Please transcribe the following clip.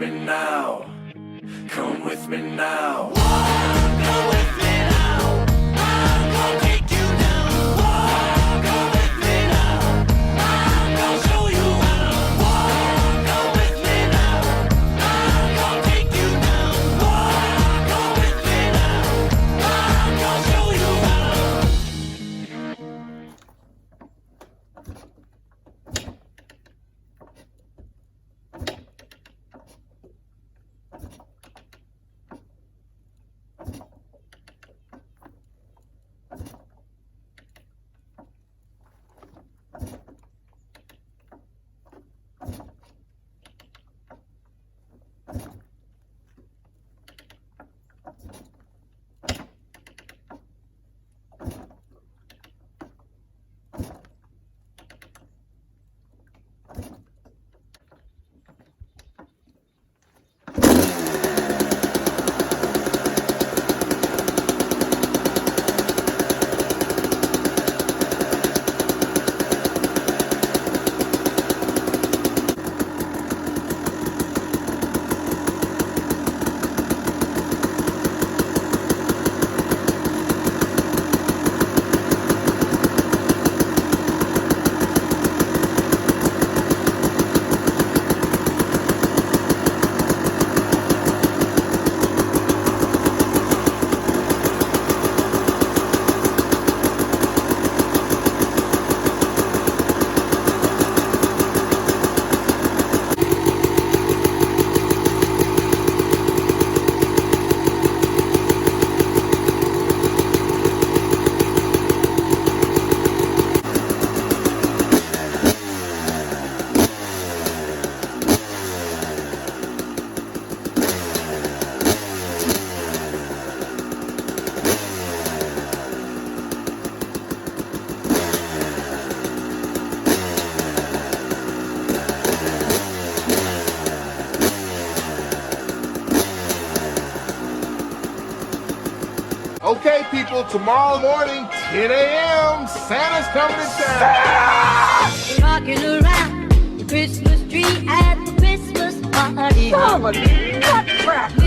me now. Come with me now. Come with me now. I'm gonna take you down. Come with me now. I'm gonna show you how. Come with me now. I'm gonna take you down. Come with me now. I'm gonna show you how. Okay, people, tomorrow morning, 10 a.m., Santa's coming to town. Rocking around the Christmas tree at the Christmas party. Oh, my God, crap.